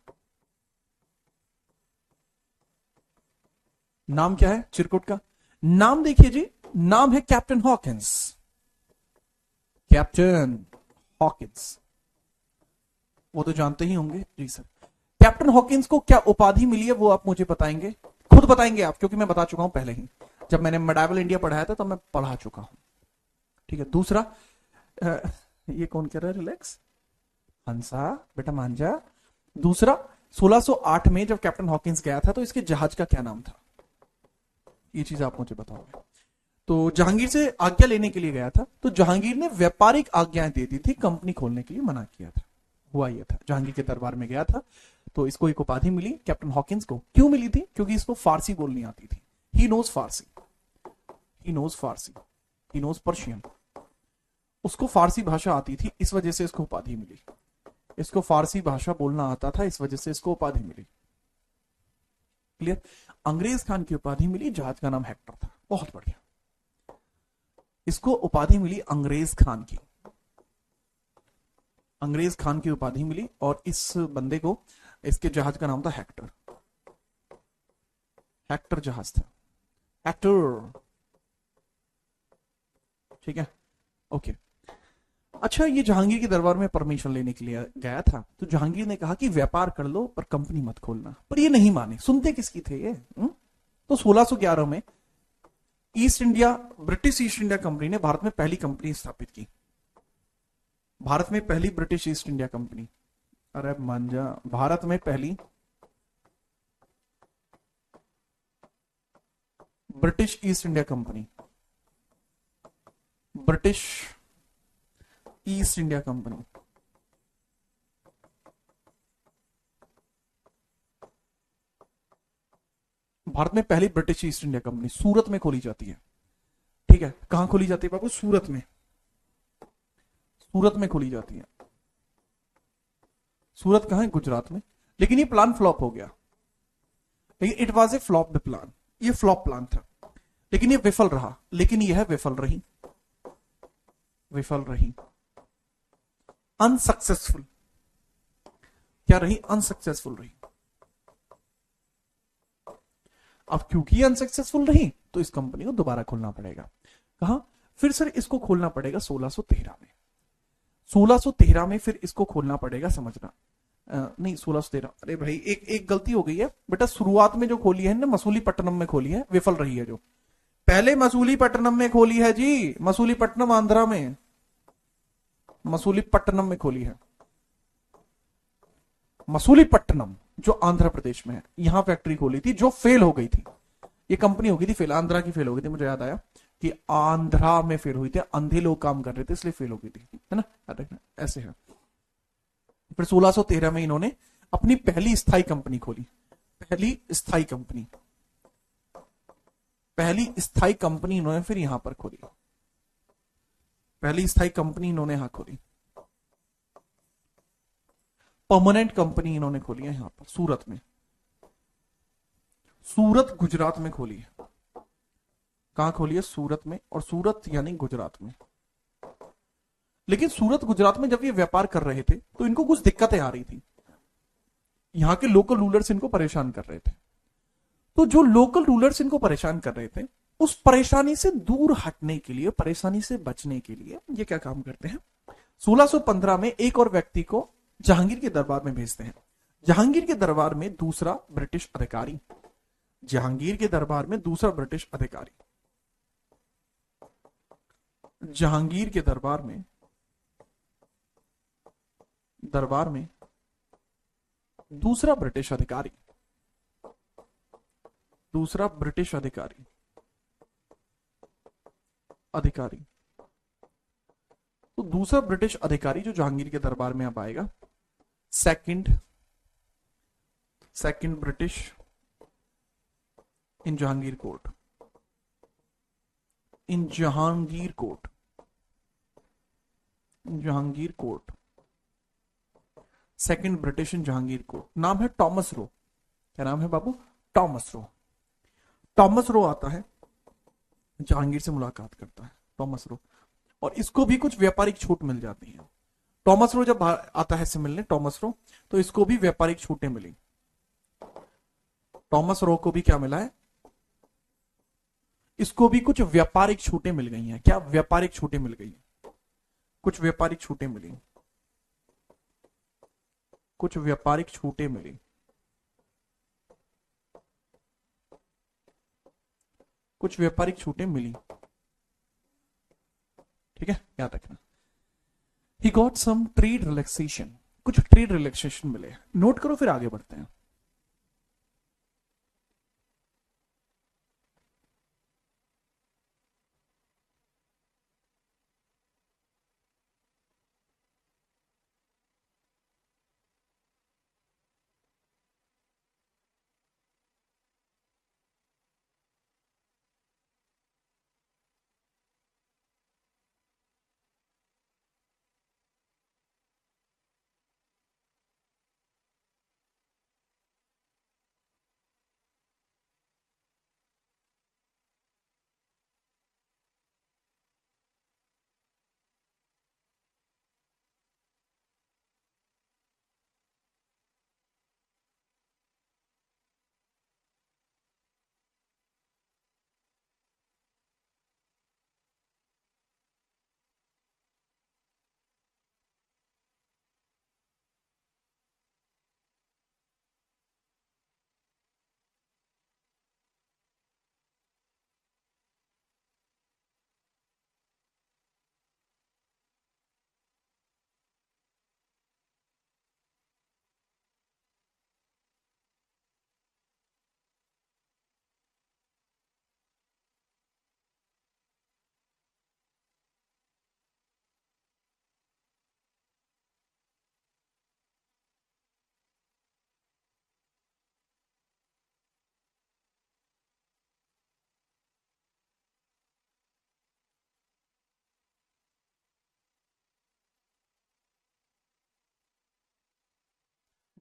नाम क्या है चिरकुट का? नाम देखिए जी, नाम है कैप्टन हॉकिंस। कैप्टन हॉकिंस, वो तो जानते ही होंगे जी सर। कैप्टन हॉकिंस को क्या उपाधि मिली है वो आप मुझे बताएंगे, खुद बताएंगे आप, क्योंकि मैं बता चुका हूं पहले ही, जब मैंने मेडावल इंडिया पढ़ाया था तब मैं पढ़ा चुका हूं, ठीक है? दूसरा, ये कौन कह रहा है? रिलैक्स हंसा बेटा, मान जा। दूसरा, 1608 में जब कैप्टन हॉकिंस गया था तो इसके जहाज का क्या नाम था? ये चीज आप मुझे बताओगे। तो जहांगीर से आज्ञा लेने के लिए गया था, तो जहांगीर ने व्यापारिक आज्ञाएं दे दी थी, कंपनी खोलने के लिए मना किया था। हुआ यह था, जहांगीर के दरबार में गया था तो इसको एक उपाधि मिली कैप्टन हॉकिंस को। क्यों मिली थी? क्योंकि इसको फारसी बोलनी आती थी। He knows Farsi, he knows Farsi, he knows Persian, उसको फारसी भाषा आती थी, इस वजह से इसको उपाधि मिली। इसको फारसी भाषा बोलना आता था, इस वजह से इसको उपाधि मिली। क्लियर। अंग्रेज खान की उपाधि मिली, जहाज का नाम हेक्टर था। बहुत बढ़िया। इसको उपाधि मिली अंग्रेज खान की, अंग्रेज खान की उपाधि मिली, और इस बंदे को, इसके जहाज का नाम था हेक्टर। हेक्टर जहाज था, हेक्टर। ठीक है, ओके। अच्छा, ये जहांगीर के दरबार में परमिशन लेने के लिए गया था, तो जहांगीर ने कहा कि व्यापार कर लो पर कंपनी मत खोलना, पर ये नहीं माने। सुनते किसकी थे ये? तो 1611 में east India, British east India company ने भारत में पहली कंपनी स्थापित की। भारत में पहली ब्रिटिश ईस्ट इंडिया कंपनी, अरे मांझा, भारत में पहली British east India company, British east India company. Bharat में पहली ब्रिटिश ईस्ट इंडिया कंपनी सूरत में खोली जाती है। ठीक है, कहां खोली जाती है बाबू? सूरत में। सूरत में खोली जाती है। सूरत कहां है? गुजरात में। लेकिन ये प्लान फ्लॉप हो गया। लेकिन it was a flop plan, ये फ्लॉप प्लान था, लेकिन ये विफल रहा। लेकिन यह विफल रही, विफल रही, अनसक्सेसफुल। क्या रही? अनसक्सेसफुल रही। अब क्योंकि अनसक्सेसफुल रही, तो इस कंपनी को दोबारा खोलना पड़ेगा। कहां? फिर सर इसको खोलना पड़ेगा 1613 में। 1613 में फिर इसको खोलना पड़ेगा, समझना। नहीं, 1613, अरे भाई एक एक गलती हो गई है बेटा। शुरुआत में जो खोली है ना, मसूलीपट्टनम में खोली है, विफल रही है। जो पहले मसूलीपट्टनम में खोली है जी, मसूलीपट्टनम आंध्रा में, मसूलीपट्टनम में खोली है। मसूलीपट्टनम जो आंध्र प्रदेश में है, यहां फैक्ट्री खोली थी, जो फेल हो गई थी। ये कंपनी हो गई थी फेल, आंध्रा की फेल हो गई थी। मुझे याद आया कि आंध्रा में फेल हुई थी, अंधे लोग काम कर रहे थे इसलिए फेल हो गई थी, है ना? याद रखना, ऐसे है। फिर 1613 में इन्होंने अपनी पहली स्थायी कंपनी खोली। पहली स्थायी कंपनी, पहली स्थायी कंपनी इन्होंने फिर यहां पर खोली। पहली स्थायी कंपनी इन्होंने यहां खोली। परमानेंट कंपनी इन्होंने खोली है यहां पर सूरत में। सूरत गुजरात में खोली है। कहां खोली है? सूरत में। और सूरत यानी गुजरात में। लेकिन सूरत गुजरात में जब ये व्यापार कर रहे थे, तो इनको कुछ दिक्कतें आ रही थी। यहां के लोकल रूलर्स इनको परेशान कर रहे थे। तो जो लोकल रूलर्स इनको परेशान कर रहे थे, उस परेशानी से दूर हटने के लिए, परेशानी से बचने के लिए, ये क्या काम करते हैं? 1615 में एक और व्यक्ति को जहांगीर के दरबार में भेजते हैं। जहांगीर के दरबार में दूसरा ब्रिटिश अधिकारी, जहांगीर के दरबार में दूसरा ब्रिटिश अधिकारी, जहांगीर के दरबार में दूसरा ब्रिटिश अधिकारी, दूसरा ब्रिटिश अधिकारी, अधिकारी। तो दूसरा ब्रिटिश अधिकारी जो जहांगीर के दरबार में अब आएगा, second British in Jahangir court, in Jahangir court, Jahangir court, second British in Jahangir court. नाम है टॉमस रो। क्या नाम है बाबू? Thomas Roe. टॉमस रो आता है, जहांगीर से मुलाकात करता है, टॉमस रो। और इसको भी कुछ व्यापारिक छूट मिल जाती है। टॉमस रो जब आता है से मिलने, टॉमस रो, तो इसको भी व्यापारिक छूटें मिली। टॉमस रो को भी क्या मिला है? इसको भी कुछ व्यापारिक छूटें मिल गई हैं। क्या व्यापारिक छूटें मिल गई? कुछ व्यापारिक छूटें मिली, कुछ व्यापारिक छूटें मिली, कुछ व्यापारिक छूटें मिली। ठीक है, याद रखना। He got some trade relaxation, कुछ ट्रेड रिलैक्सेशन मिले। नोट करो, फिर आगे बढ़ते हैं।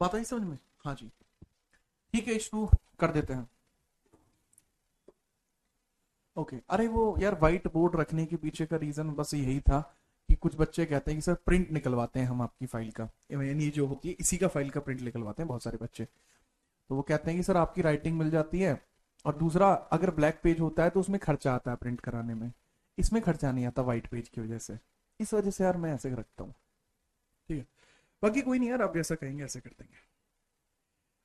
बात आई समझ में? हाँ जी, ठीक है, शुरू कर देते हैं। ओके, अरे वो यार व्हाइट बोर्ड रखने के पीछे का रीजन बस यही था कि कुछ बच्चे कहते हैं कि सर प्रिंट निकलवाते हैं हम आपकी फाइल का, यानी जो होती है इसी का फाइल का प्रिंट निकलवाते हैं बहुत सारे बच्चे। तो वो कहते हैं कि सर आपकी राइटिंग मिल जाती है, और दूसरा अगर ब्लैक पेज होता है तो उसमें खर्चा आता है प्रिंट कराने में, इसमें खर्चा नहीं आता व्हाइट पेज की वजह से। इस वजह से यार मैं ऐसे रखता हूँ। ठीक है, बाकी कोई नहीं यार, आप जैसा कहेंगे ऐसे कर देंगे।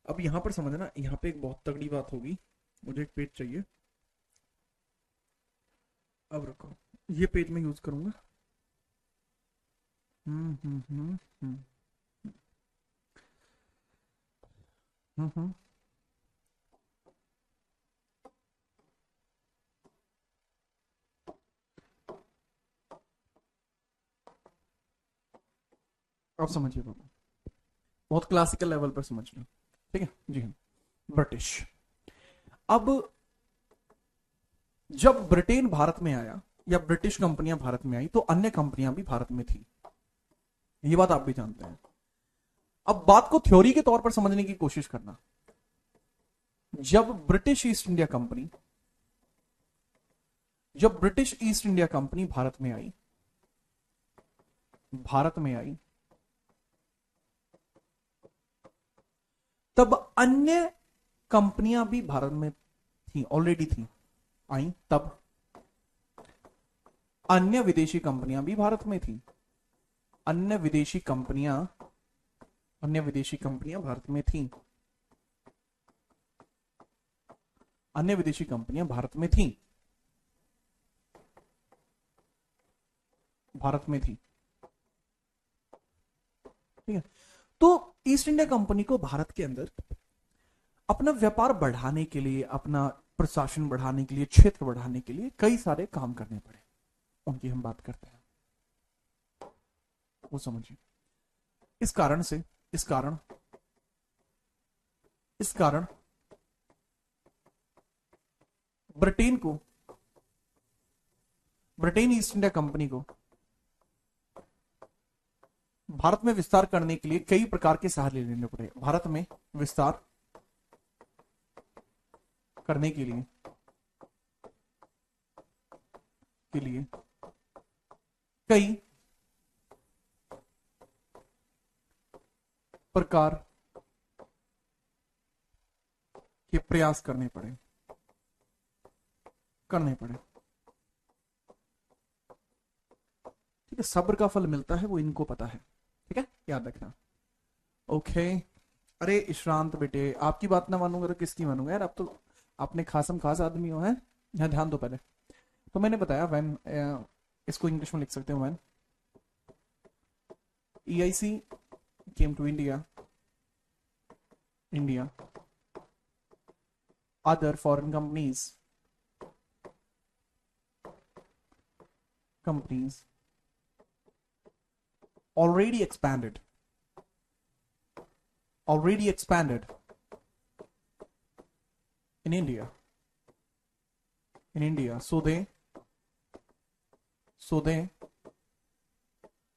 अब यहाँ पर समझना, यहाँ पे एक बहुत तगड़ी बात होगी। मुझे एक पेज चाहिए, अब रखो, ये पेज मैं यूज करूंगा। हम्म हम्म हम्म हम्म हम्म। अब समझिए बाबू, बहुत क्लासिकल लेवल पर समझ लो। ठीक है जी हाँ। ब्रिटिश, अब जब ब्रिटेन भारत में आया या ब्रिटिश कंपनियां भारत में आई तो अन्य कंपनियां भी भारत में थी, ये बात आप भी जानते हैं। अब बात को थ्योरी के तौर पर समझने की कोशिश करना। जब ब्रिटिश ईस्ट इंडिया कंपनी जब British east India company Bharat में आई तब अन्य कंपनियां भी भारत में थी, ऑलरेडी थी, आई तब अन्य विदेशी कंपनियां भी भारत में थी। अन्य विदेशी कंपनियां भारत में थी। अन्य विदेशी कंपनियां भारत में थी। ठीक है, तो ईस्ट इंडिया कंपनी को भारत के अंदर अपना व्यापार बढ़ाने के लिए, अपना प्रशासन बढ़ाने के लिए, क्षेत्र बढ़ाने के लिए कई सारे काम करने पड़े। उनकी हम बात करते हैं, वो समझिए। इस कारण से इस कारण इस कारण ब्रिटेन को ब्रिटेन ईस्ट इंडिया कंपनी को भारत में विस्तार करने के लिए कई प्रकार के सहारे लेने पड़े। भारत में विस्तार करने के लिए कई प्रकार के प्रयास करने पड़े। ठीक है, सब्र का फल मिलता है, वो इनको पता है। ठीक है, याद रखना। ओके, अरे इशरांत बेटे, आपकी बात ना मानूंगा तो किसकी मानूंगा यार, आप तो आपने खासम खास आदमी हो, है। यहाँ ध्यान दो पहले। तो मैंने बताया वैन, इसको इंग्लिश में लिख सकते हो van EIC came to India, other foreign companies already expanded in India, so they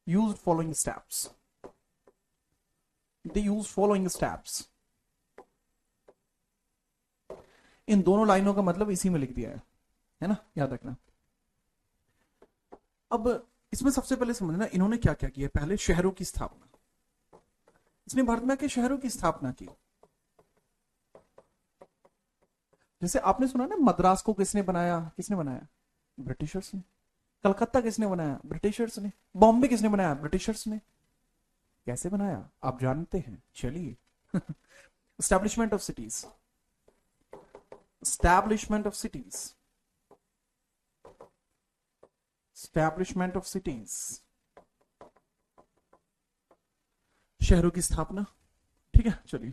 used following steps. इन दोनों लाइनों का मतलब इसी में लिख दिया है ना, याद रखना। अब इसमें सबसे पहले समझना इन्होंने क्या क्या किया। पहले शहरों की स्थापना, इसने भारत में आके शहरों की स्थापना की। जैसे आपने सुना ना, मद्रास को किसने बनाया? ब्रिटिशर्स ने। कलकत्ता किसने बनाया? ब्रिटिशर्स ने। बॉम्बे किसने बनाया? ब्रिटिशर्स ने। कैसे बनाया आप जानते हैं, चलिए। Establishment of cities establishment of cities, शहरों की स्थापना। ठीक है, चलिए।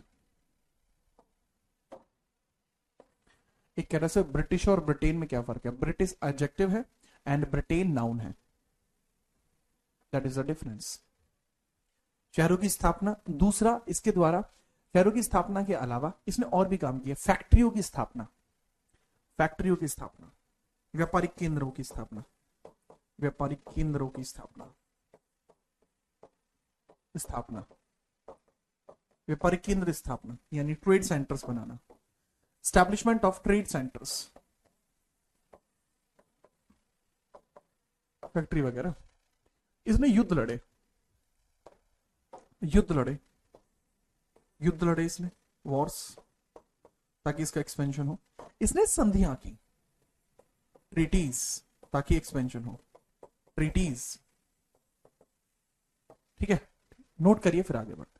एक कह रहा से ब्रिटिश और ब्रिटेन में क्या फर्क है? ब्रिटिश एडजेक्टिव है एंड ब्रिटेन नाउन है, दैट इज द डिफरेंस। शहरों की स्थापना। दूसरा, इसके द्वारा शहरों की स्थापना के अलावा इसने और भी काम किया। फैक्ट्रियों की स्थापना, व्यापारिक केंद्रों की स्थापना, व्यापारिक केंद्र स्थापना यानी trade centres banana, establishment of trade centres, factory वगैरह। इसने युद्ध लड़े, युद्ध लड़े, युद्ध लड़े इसने, वॉर्स, ताकि इसका एक्सपेंशन हो। इसने संधियां की, ट्रीटीज, ताकि एक्सपेंशन हो, ट्रीटीज। ठीक है, नोट करिए फिर आगे बढ़ते।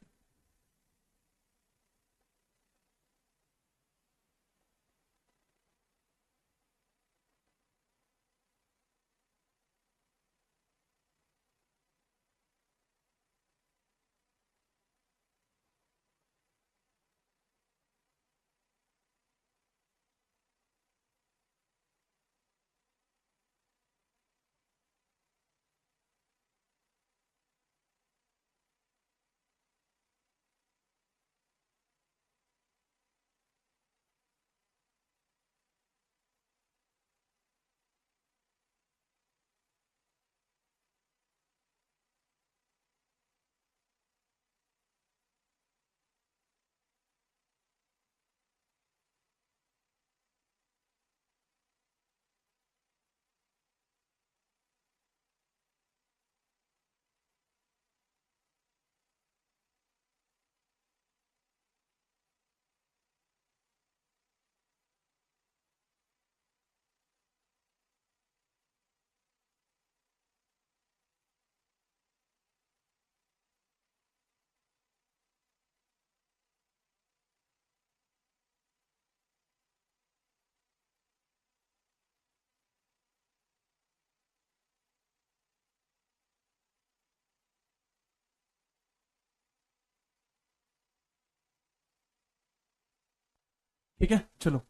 ठीक है, चलो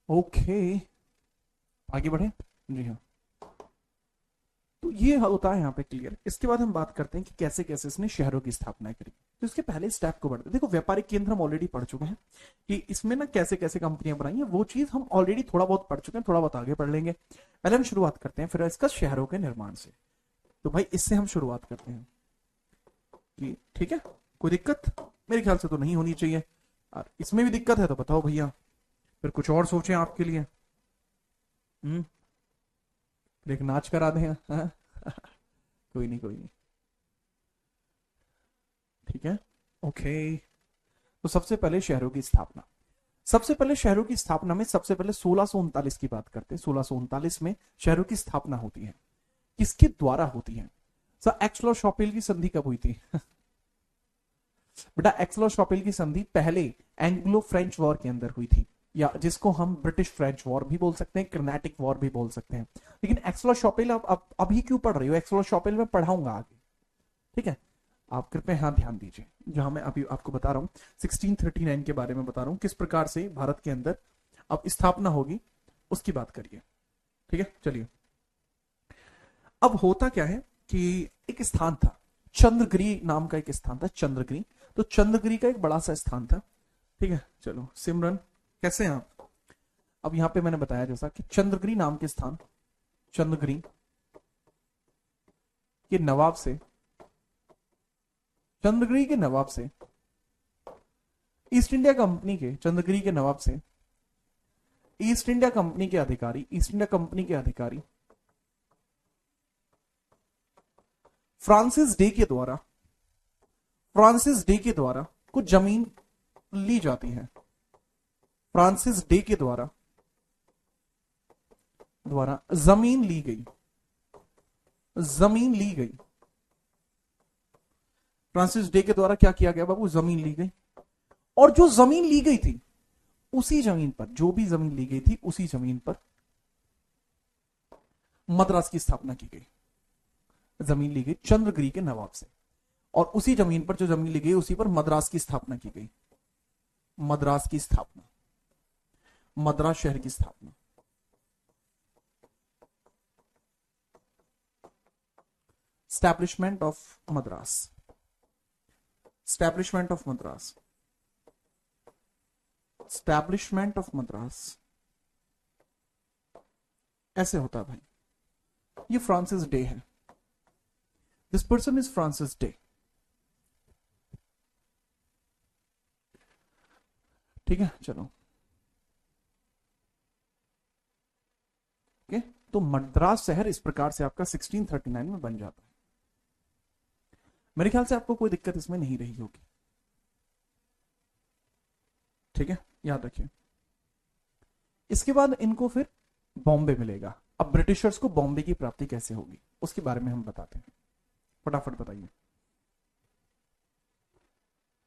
ओके, आगे बढ़े। जी हाँ, तो ये होता है यहाँ पे क्लियर। इसके बाद हम बात करते हैं कि कैसे कैसे इसने शहरों की स्थापना करी। तो इसके पहले स्टेप को बढ़ते, देखो व्यापारिक केंद्र हम ऑलरेडी पढ़ चुके हैं कि इसमें ना कैसे कैसे कंपनियां बनाई है, वो चीज हम ऑलरेडी थोड़ा बहुत पढ़ चुके हैं, थोड़ा बहुत आगे पढ़ लेंगे। पहले हम शुरुआत करते हैं फिर इसका शहरों के निर्माण से। तो भाई इससे हम शुरुआत करते हैं कि ठीक है, कोई दिक्कत मेरे ख्याल से तो नहीं होनी चाहिए। और इसमें भी दिक्कत है तो बताओ भैया, फिर कुछ और सोचें आपके लिए। फिर एक नाच करा दें, हाँ? कोई नहीं, कोई नहीं, ठीक है, ओके। तो सबसे पहले शहरों की स्थापना, सबसे पहले शहरों की स्थापना में सबसे पहले 1639 की बात करते हैं। 1639 में शहरों की स्थापना होती है, किसके द्वारा होती है? सर एक्सलो शॉपेल की संधि कब हुई थी? बेटा एक्सलो शॉपेल की संधि पहले एंग्लो फ्रेंच वॉर के अंदर हुई थी, या जिसको हम ब्रिटिश फ्रेंच वॉर भी बोल सकते हैं, कर्नाटिक वॉर भी बोल सकते हैं। लेकिन एक्सलो शॉपेल अब अभी क्यों पढ़ रही हो? एक्सलो शॉपेल में पढ़ाऊंगा आगे, ठीक है। आप कृपया यहाँ ध्यान दीजिए, जहां मैं अभी आपको बता रहा हूँ 1639 के बारे में बता रहा हूँ, किस प्रकार से भारत के अंदर अब स्थापना होगी उसकी बात करिए, ठीक है। चलिए, अब होता क्या है कि एक स्थान था चंद्रगिरी नाम का, एक स्थान था चंद्रगिरी। तो चंद्रगिरी का एक बड़ा सा स्थान था, ठीक है। चलो सिमरन कैसे हैं आप? अब यहां पे मैंने बताया जैसा कि चंद्रगिरी नाम के स्थान, चंद्रगिरी के नवाब से, चंद्रगिरी के नवाब से, ईस्ट इंडिया कंपनी के, चंद्रगिरी के नवाब से ईस्ट इंडिया कंपनी के अधिकारी, ईस्ट इंडिया कंपनी के अधिकारी फ्रांसिस डे के द्वारा, फ्रांसिस डे के द्वारा कुछ जमीन ली जाती है। फ्रांसिस डे के द्वारा जमीन ली गई, जमीन ली गई। फ्रांसिस डे के द्वारा क्या किया गया बाबू? जमीन ली गई। और जो जमीन ली गई थी उसी जमीन पर, जो भी जमीन ली गई थी उसी जमीन पर मद्रास की स्थापना की गई। जमीन ली गई चंद्रगिरी के नवाब से, और उसी जमीन पर जो जमीन ली गई उसी पर मद्रास की स्थापना की गई। मद्रास की स्थापना, मद्रास शहर की स्थापना। Establishment of Madras, establishment of Madras, establishment of Madras. ऐसे होता है भाई। ये फ्रांसिस डे है, this person is Francis day. ठीक है, चलो। ओके, तो मद्रास शहर इस प्रकार से आपका 1639 में बन जाता है। मेरे ख्याल से आपको कोई दिक्कत इसमें नहीं रही होगी। ठीक है, याद रखिए। इसके बाद इनको फिर बॉम्बे मिलेगा। अब ब्रिटिशर्स को बॉम्बे की प्राप्ति कैसे होगी उसके बारे में हम बताते हैं, फटाफट बताइए।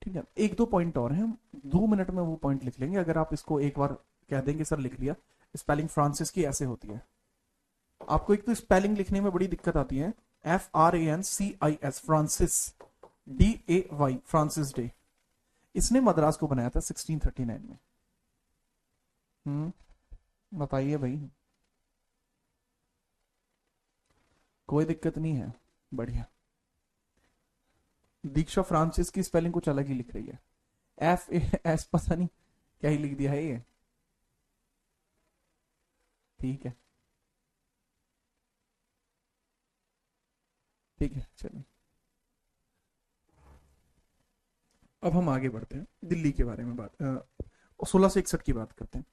ठीक है, एक दो पॉइंट और हैं, हम 2 मिनट में वो पॉइंट लिख लेंगे। अगर आप इसको एक बार कह देंगे सर लिख लिया। स्पेलिंग फ्रांसिस की ऐसे होती है। आपको एक तो स्पेलिंग लिखने में बड़ी दिक्कत आती है। FRANCIS, Francis, DAY, Francis day. इसने मद्रास को बनाया था 1639 में। बताइए भाई, कोई दिक्कत नहीं है, बढ़िया। दीक्षा फ्रांसिस की स्पेलिंग कुछ अलग ही लिख रही है। FAS पता नहीं क्या ही लिख दिया है ये। ठीक है, ठीक है, चलिए। अब हम आगे बढ़ते हैं, दिल्ली के बारे में बात 1661 की बात करते हैं।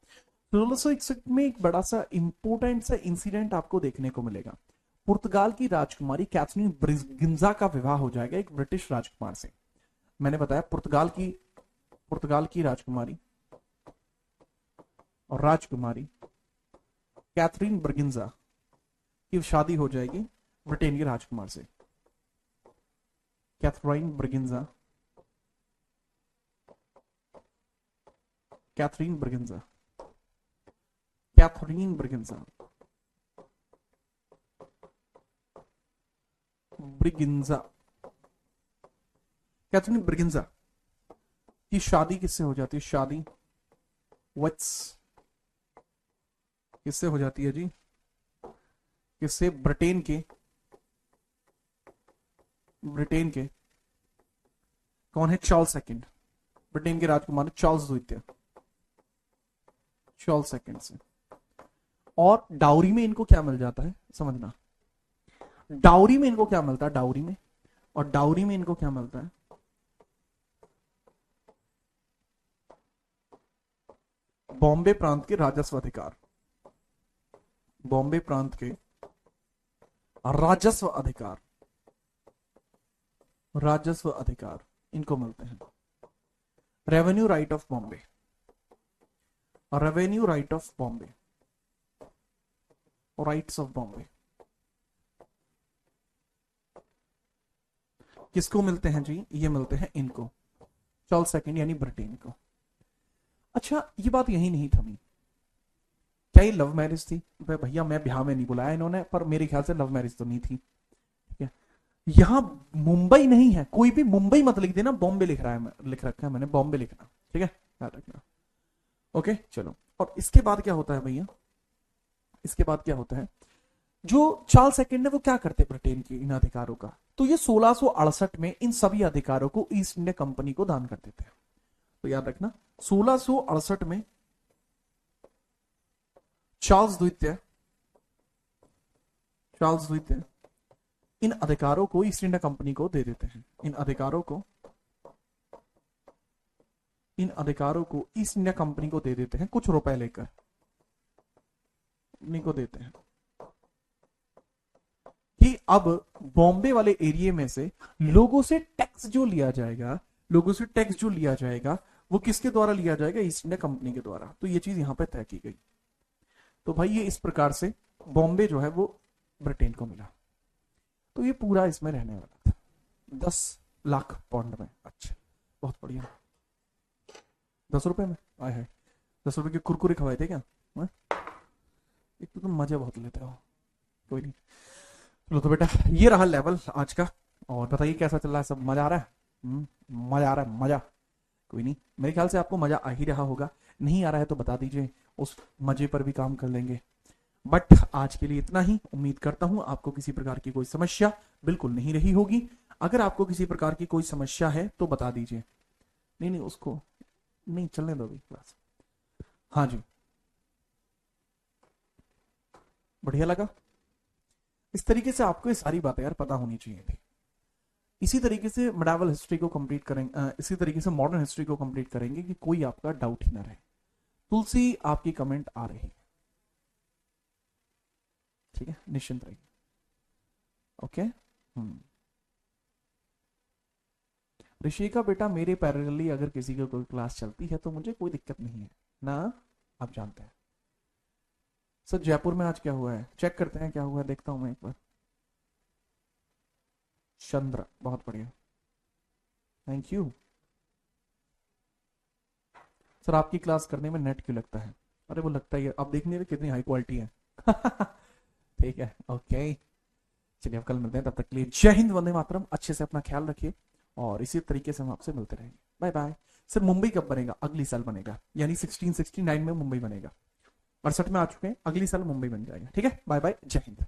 1661 में एक बड़ा सा इंपोर्टेंट सा इंसिडेंट आपको देखने को मिलेगा। पुर्तगाल की राजकुमारी कैथरीन ब्रिगिंजा का विवाह हो जाएगा एक ब्रिटिश राजकुमार से। मैंने बताया पुर्तगाल की राजकुमारी और राजकुमारी कैथरीन ब्रिगिंजा की शादी हो जाएगी ब्रिटेन के राजकुमार से। कैथरीन ब्रिगिंजा, कैथरीन ब्रिगिंजा, कैथरीन ब्रिगिंजा, ब्रिगिंजा, कैथरीन ब्रिगिंजा की शादी किससे हो जाती है? शादी वट्स किससे हो जाती है जी? किससे? ब्रिटेन के कौन है? चार्ल्स सेकंड, ब्रिटेन के राजकुमार चार्ल्स द्वितीय, चार्ल्स सेकंड से। और डाउरी में इनको क्या मिल जाता है समझना। डाउरी में इनको क्या मिलता है? डाउरी में, और डाउरी में इनको क्या मिलता है? बॉम्बे प्रांत के राजस्व अधिकार, बॉम्बे प्रांत के राजस्व अधिकार, राजस्व अधिकार इनको मिलते हैं। Revenue right of Bombay, revenue right of Bombay, rights of Bombay किसको मिलते हैं जी? ये मिलते हैं इनको, चार्ल्स सेकंड यानी ब्रिटेन को। अच्छा, ये बात यही नहीं थमी। क्या ये लव मैरिज थी? भैया मैं ब्याह में नहीं बुलाया इन्होंने, पर मेरे ख्याल से लव मैरिज तो नहीं थी। ठीक है, यहां मुंबई नहीं है, कोई भी मुंबई मत लिख देना, बॉम्बे लिख रहा है, लिख रखा है मैंने, बॉम्बे लिखना। ठीक है, याद रखना। ओके, चलो। और इसके बाद क्या होता है भैया? इसके बाद क्या होता है? जो चार्ल्स सेकंड है वो क्या करते ब्रिटेन के इन अधिकारों का? तो ये 1668 में इन सभी अधिकारों को ईस्ट इंडिया कंपनी को दान कर देते हैं। तो याद रखना, 1668 में चार्ल्स द्वितीय इन अधिकारों को ईस्ट इंडिया कंपनी को दे देते हैं। इन अधिकारों को ईस्ट इंडिया कंपनी को दे देते हैं, कुछ रुपए लेकर इनको देते हैं कि अब बॉम्बे वाले एरिया में से लोगों से टैक्स जो लिया जाएगा वो किसके द्वारा लिया जाएगा? ईस्ट इंडिया कंपनी के द्वारा। तो ये चीज यहां पे तय की गई। तो भाई ये इस प्रकार से बॉम्बे जो है वो ब्रिटेन को मिला। तो ये पूरा इसमें रहने वाला था 10 लाख पाउंड में। अच्छा, बहुत बढ़िया। 10 रुपए में आए है, 10 रुपए के कुरकुरे खवाए थे क्या? एक तो तुम मजे बहुत लेते हो। कोई नहीं, चलो तो बेटा ये रहा लेवल आज का। और बताइए कैसा चल रहा है सब? मजा आ रहा है? मजा आ रहा है? मजा कोई नहीं, मेरे ख्याल से आपको मजा आ ही रहा होगा। नहीं आ रहा है तो बता दीजिए, उस मजे पर भी काम कर लेंगे। बट आज के लिए इतना ही। उम्मीद करता हूं आपको किसी प्रकार की कोई समस्या बिल्कुल नहीं रही होगी। अगर आपको किसी प्रकार की कोई समस्या है तो बता दीजिए। नहीं उसको नहीं चलने दो अभी क्लास। हाँ जी, बढ़िया लगा। इस तरीके से आपको ये सारी बातें यार पता होनी चाहिए थी। इसी तरीके से मेडावल हिस्ट्री को कंप्लीट करेंगे, इसी तरीके से मॉडर्न हिस्ट्री को कंप्लीट करेंगे कि कोई आपका डाउट ही ना रहे। तुलसी आपकी कमेंट आ रही है, ठीक है, निश्चिंत रहिए। ओके। ऋषिका बेटा, मेरे पैरेलली अगर किसी की कोई क्लास चलती है तो मुझे कोई दिक्कत नहीं है ना, आप जानते हैं। सर जयपुर में आज क्या हुआ है, चेक करते हैं क्या हुआ है, देखता हूं मैं एक बार। चंद्र, बहुत बढ़िया, थैंक यू। सर आपकी क्लास करने में नेट क्यों लगता है? अरे वो लगता ही है, आप देख नहीं रहे कितनी हाई क्वालिटी है। ठीक है, ओके। चलिए अब कल मिलते हैं, तब तक के लिए जय हिंद, वंदे मातरम, अच्छे से अपना ख्याल रखिए और इसी तरीके से हम आपसे मिलते रहेंगे। Bye bye. सर मुंबई कब बनेगा? अगली साल बनेगा, यानी 1669 में मुंबई बनेगा। 68 में आ चुके हैं, अगली साल मुंबई बन जाएगा। ठीक है, बाय बाय, जय हिंद।